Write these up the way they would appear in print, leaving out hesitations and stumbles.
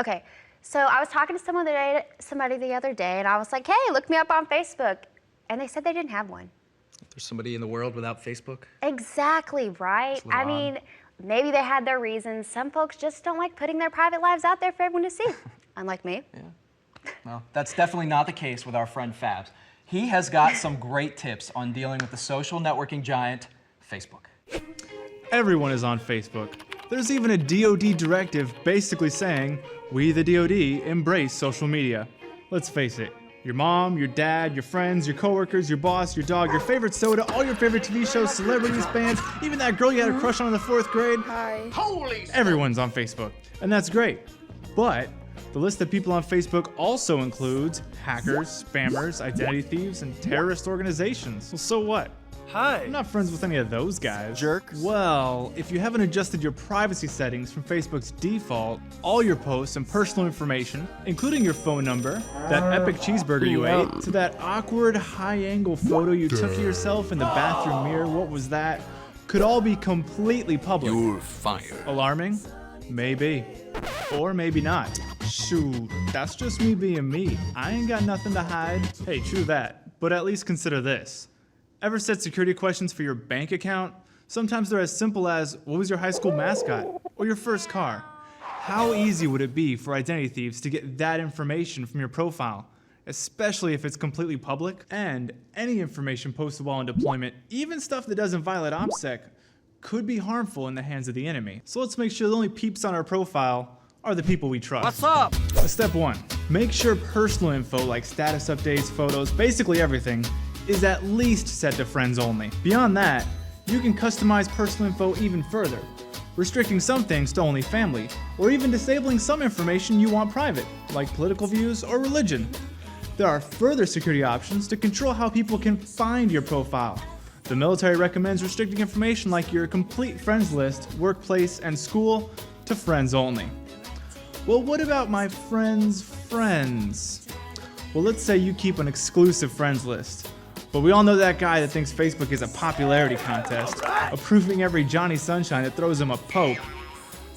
Okay, so I was talking to somebody the other day, and I was like, hey, look me up on Facebook. And they said they didn't have one. There's somebody in the world without Facebook? Exactly, right? I mean, maybe they had their reasons. Some folks just don't like putting their private lives out there for everyone to see, unlike me. Yeah. Well, that's definitely not the case with our friend Fabs. He has got some great tips on dealing with the social networking giant, Facebook. Everyone is on Facebook. There's even a DoD directive basically saying, we the DoD embrace social media. Let's face it, your mom, your dad, your friends, your coworkers, your boss, your dog, your favorite soda, all your favorite TV shows, celebrities, bands, even that girl you had a crush on in the 4th grade. Hi. Holy! Everyone's on Facebook, and that's great. But the list of people on Facebook also includes hackers, spammers, identity thieves, and terrorist organizations. Well, so what? Hi. I'm not friends with any of those guys. Jerks. Well, if you haven't adjusted your privacy settings from Facebook's default, all your posts and personal information, including your phone number, that epic cheeseburger you ate, to that awkward high-angle photo you took of yourself in the bathroom mirror, what was that, could all be completely public. You're fired. Alarming? Maybe. Or maybe not. Shoot, that's just me being me. I ain't got nothing to hide. Hey, true that, but at least consider this. Ever set security questions for your bank account? Sometimes they're as simple as, what was your high school mascot? Or your first car? How easy would it be for identity thieves to get that information from your profile? Especially if it's completely public? And any information posted while in deployment, even stuff that doesn't violate OPSEC, could be harmful in the hands of the enemy. So let's make sure the only peeps on our profile are the people we trust. What's up? Step 1. Make sure personal info like status updates, photos, basically everything, is at least set to friends only. Beyond that, you can customize personal info even further, restricting some things to only family, or even disabling some information you want private, like political views or religion. There are further security options to control how people can find your profile. The military recommends restricting information like your complete friends list, workplace, and school to friends only. Well, what about my friends' friends? Well, let's say you keep an exclusive friends list. But we all know that guy that thinks Facebook is a popularity contest, approving every Johnny Sunshine that throws him a poke.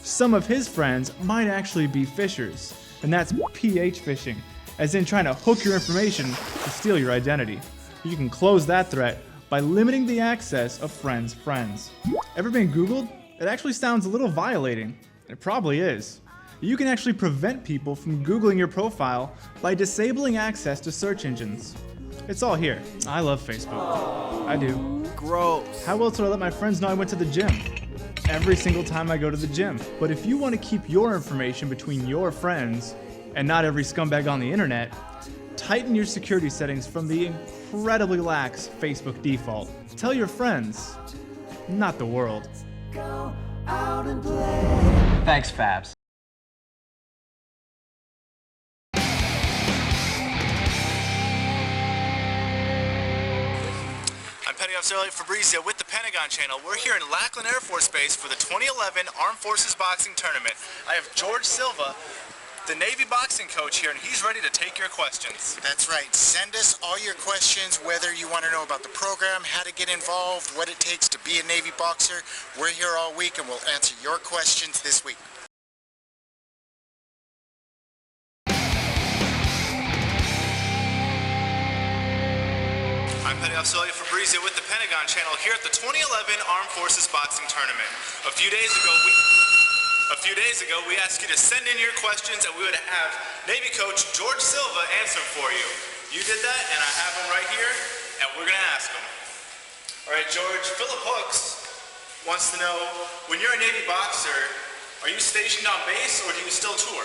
Some of his friends might actually be phishers, and that's PH phishing, as in trying to hook your information to steal your identity. You can close that threat by limiting the access of friends' friends. Ever been Googled? It actually sounds a little violating. It probably is. You can actually prevent people from Googling your profile by disabling access to search engines. It's all here. I love Facebook. I do. Gross. How else would I let my friends know I went to the gym? Every single time I go to the gym. But if you want to keep your information between your friends, and not every scumbag on the internet, tighten your security settings from the incredibly lax Facebook default. Tell your friends, not the world. Go out and play. Thanks, Fabs. Petty Officer Elliot Fabrizio with the Pentagon Channel. We're here in Lackland Air Force Base for the 2011 Armed Forces Boxing Tournament. I have George Sylva, the Navy boxing coach here, and he's ready to take your questions. That's right. Send us all your questions, whether you want to know about the program, how to get involved, what it takes to be a Navy boxer. We're here all week and we'll answer your questions this week. I'm Petty Officer Elliot Fabrizio with the Pentagon Channel here at the 2011 Armed Forces Boxing Tournament. A few days ago, we asked you to send in your questions and we would have Navy coach George Sylva answer them for you. You did that and I have them right here and we're going to ask them. All right, George, Philip Hooks wants to know, when you're a Navy boxer, are you stationed on base or do you still tour?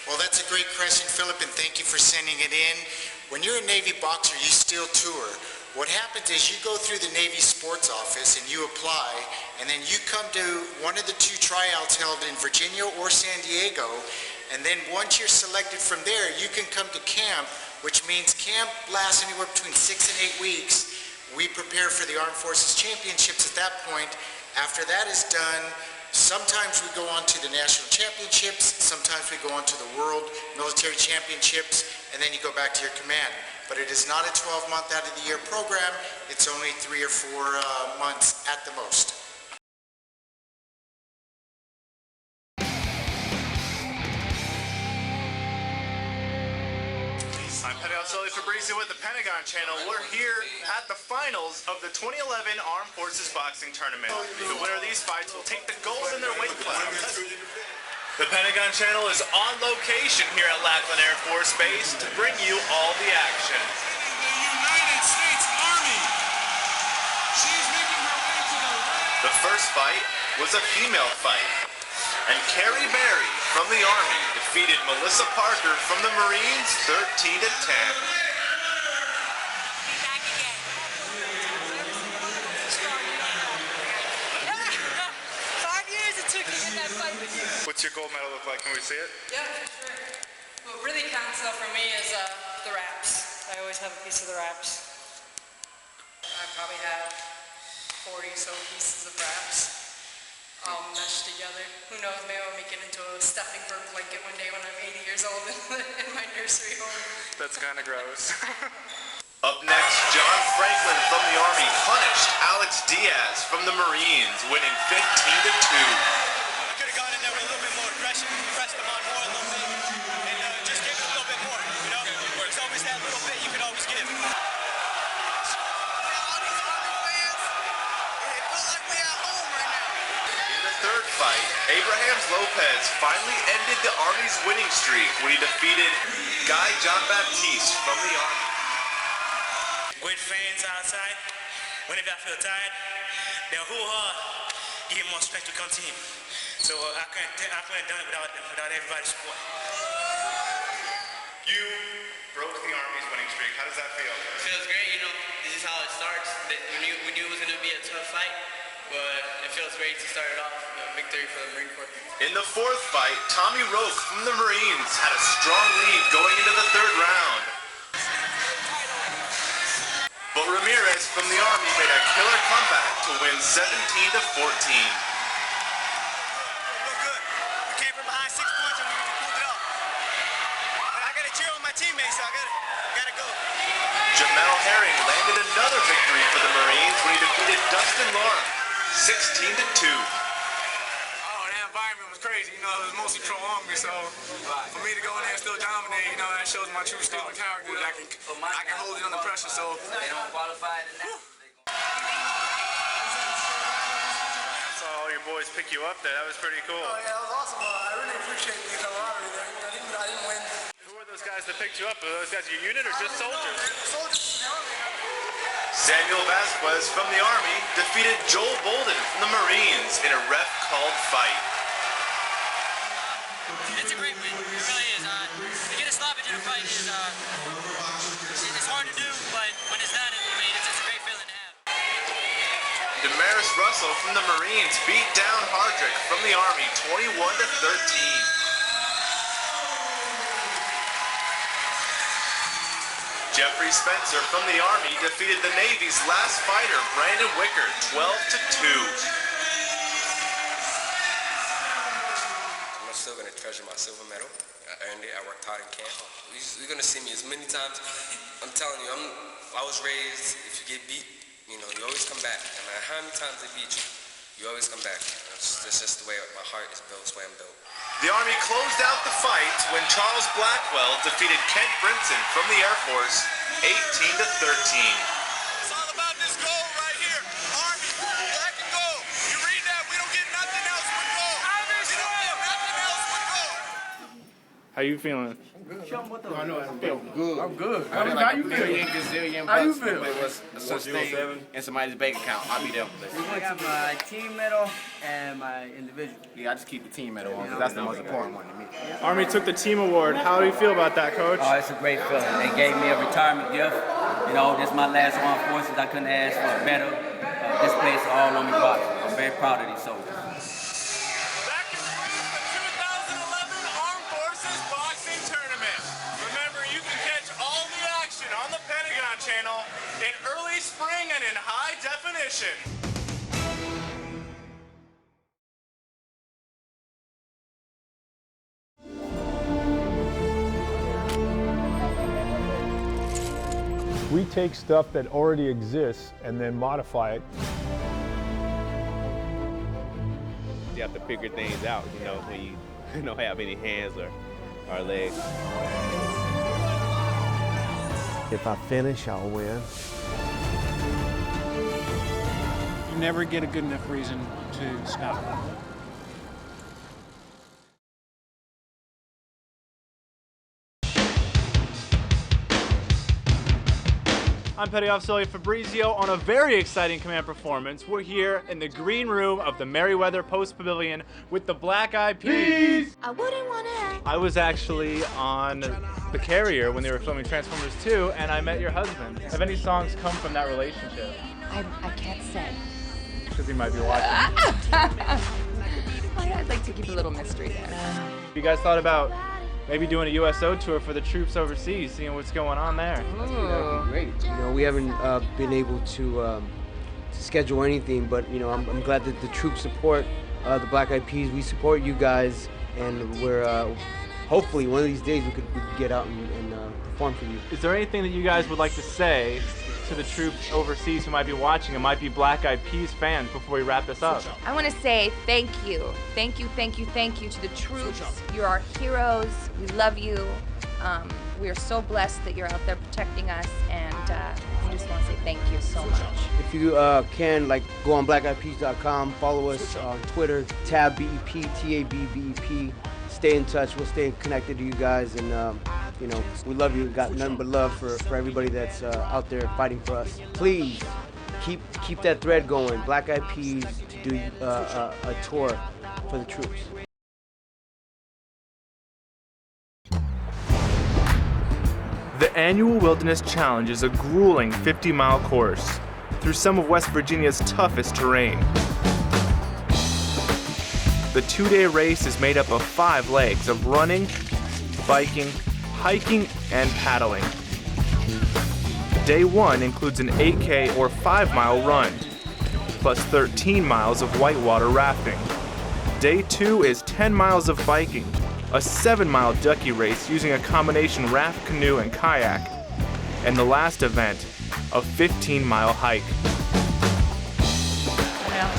Well, that's a great question, Philip, and thank you for sending it in. When you're a Navy boxer, you still tour. What happens is you go through the Navy sports office and you apply, and then you come to one of the 2 tryouts held in Virginia or San Diego, and then once you're selected from there, you can come to camp, which means camp lasts anywhere between 6 and 8 weeks. We prepare for the Armed Forces Championships at that point. After that is done, sometimes we go on to the National Championships, sometimes we go on to the World Military Championships, and then you go back to your command. But it is not a 12-month out of the year program, it's only 3 or 4 months at the most. I'm MC2 Fabrizio with the Pentagon Channel. We're here at the finals of the 2011 Armed Forces Boxing Tournament. The winner of these fights will take the gold in their weight class. The Pentagon Channel is on location here at Lackland Air Force Base to bring you all the action. The United States Army. She's making her way to the ring. The first fight was a female fight, and Carrie Barry from the Army defeated Melissa Parker from the Marines 13-10. Back again. 5 years it took to get that fight with you. What's your gold medal look like? Can we see it? Yeah, sure. What really counts though for me is the wraps. I always have a piece of the wraps. I probably have 40 so pieces of wraps. All meshed together. Who knows, maybe I'll make it into a stuffing for a blanket one day when I'm 80 years old in my nursery home. That's kind of gross. Up next, John Franklin from the Army punished Alex Diaz from the Marines, winning 15-2. I could have gone in there with a little bit more aggression, pressed them on more a little bit, and just give it a little bit more, you know? There's always that little bit you can always give. Third fight, Abraham Lopez finally ended the Army's winning streak when he defeated Guy Jean-Baptiste from the Army. With fans outside, whenever I feel tired, they'll hoo-ha, give more respect to come to him. So I couldn't have done it without everybody's support. You broke the Army's winning streak. How does that feel? It feels great, you know. This is how it starts. We knew it was going to be a tough fight, but it feels great to start it off. Victory for the Marine Corps. In the fourth fight, Tommy Roque from the Marines had a strong lead going into the third round. But Ramirez from the Army made a killer comeback to win 17-14. We're good. We came from behind 6 points and we pulled it off. I got to cheer on my teammates, so I got to go. Jamel Herring landed another victory for the Marines when he defeated Dustin Lara 16-2. Environment was crazy, you know, it was mostly pro-Army, so for me to go in there and still dominate, you know, that shows my true skill and character. I can hold it under pressure, so. They don't qualify in that. I saw all your boys pick you up there. That was pretty cool. Oh, yeah, that was awesome. I really appreciate the camaraderie there. I didn't win. Who were those guys that picked you up? Were those guys your unit or just soldiers? Soldiers. Samuel Vasquez from the Army defeated Joel Bolden from the Marines in a ref-called fight. It's a great win. It really is. To get a stoppage in a fight is it's hard to do, but when it's done, it's a great feeling to have. Damaris Russell from the Marines beat down Hardrick from the Army 21-13. Jeffrey Spencer from the Army defeated the Navy's last fighter, Brandon Wicker, 12-2. I'm still going to treasure my silver medal. I earned it. I worked hard in camp. You're going to see me as many times. I'm telling you, I was raised, if you get beat, you know, you always come back. No matter how many times they beat you, you always come back. That's just the way my heart is built, it's the way I'm built. The Army closed out the fight when Charles Blackwell defeated Kent Brinson from the Air Force 18-13. It's all about this goal right here. Army, black and gold. You read that, we don't get nothing else but gold. We don't get nothing else but gold. How you feeling? I know I feel good. I'm good. I feel like $1 billion gazillion bucks. How you feel? It was such thing in somebody's bank account. I'll be there. I got my team medal and my individual. Yeah, I just keep the team medal on because that's the most important one to me. Army took the team award. How do you feel about that, Coach? Oh, it's a great feeling. They gave me a retirement gift. You know, this is my last Armed Forces. I couldn't ask for a better. This place all on me boxing. I'm very proud of these soldiers. That concludes the 2011 Armed Forces Boxing Tournament. Remember, you can catch all the action on the Pentagon Channel in early spring and in high definition. We take stuff that already exists and then modify it. You have to figure things out, you know, when you don't have any hands or legs. If I finish, I'll win. You never get a good enough reason to stop. I'm Petty Officer Elliot Fabrizio on a very exciting command performance. We're here in the green room of the Merriweather Post Pavilion with the Black Eyed Peas. I wouldn't want to. I was actually on the Carrier when they were filming Transformers 2, and I met your husband. Have any songs come from that relationship? I can't say. Because he might be watching. I'd like to keep a little mystery there. You guys thought about maybe doing a USO tour for the troops overseas, seeing what's going on there? That would be great. You know, we haven't been able to schedule anything, but you know, I'm glad that the troops support the Black Eyed Peas. We support you guys, and we're hopefully one of these days we could get out and perform for you. Is there anything that you guys would like to say to the troops overseas who might be watching and might be Black Eyed Peas fans before we wrap this up? I want to say thank you. Thank you, thank you, thank you to the troops. You're our heroes. We love you. We are so blessed that you're out there protecting us, and we just want to say thank you so much. If you can, like, go on blackeyedpeas.com, follow us on Twitter, tab BEP, TABBEP. Stay in touch. We'll stay connected to you guys, and you know, we love you. Got nothing but love for everybody that's out there fighting for us. Please keep that thread going. Black Eyed Peas to do a tour for the troops. The annual Wilderness Challenge is a grueling 50-mile course through some of West Virginia's toughest terrain. The two-day race is made up of 5 legs of running, biking, hiking, and paddling. Day 1 includes an 8K or 5-mile run, plus 13 miles of whitewater rafting. Day 2 is 10 miles of biking, a 7-mile ducky race using a combination raft, canoe, and kayak, and the last event, a 15-mile hike.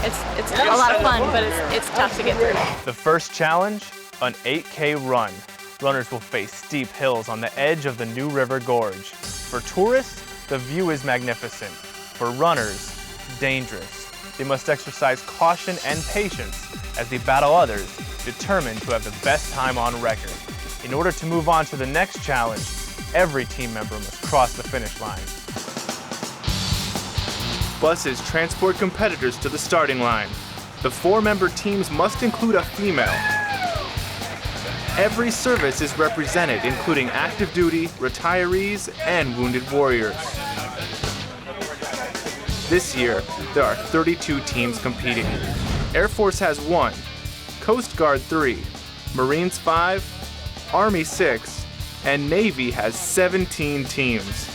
It's a lot of fun, but it's tough to get through. The first challenge, an 8K run. Runners will face steep hills on the edge of the New River Gorge. For tourists, the view is magnificent. For runners, dangerous. They must exercise caution and patience as they battle others, determined to have the best time on record. In order to move on to the next challenge, every team member must cross the finish line. Buses transport competitors to the starting line. The 4-member teams must include a female. Every service is represented, including active duty, retirees, and wounded warriors. This year, there are 32 teams competing. Air Force has 1, Coast Guard 3, Marines 5, Army 6, and Navy has 17 teams.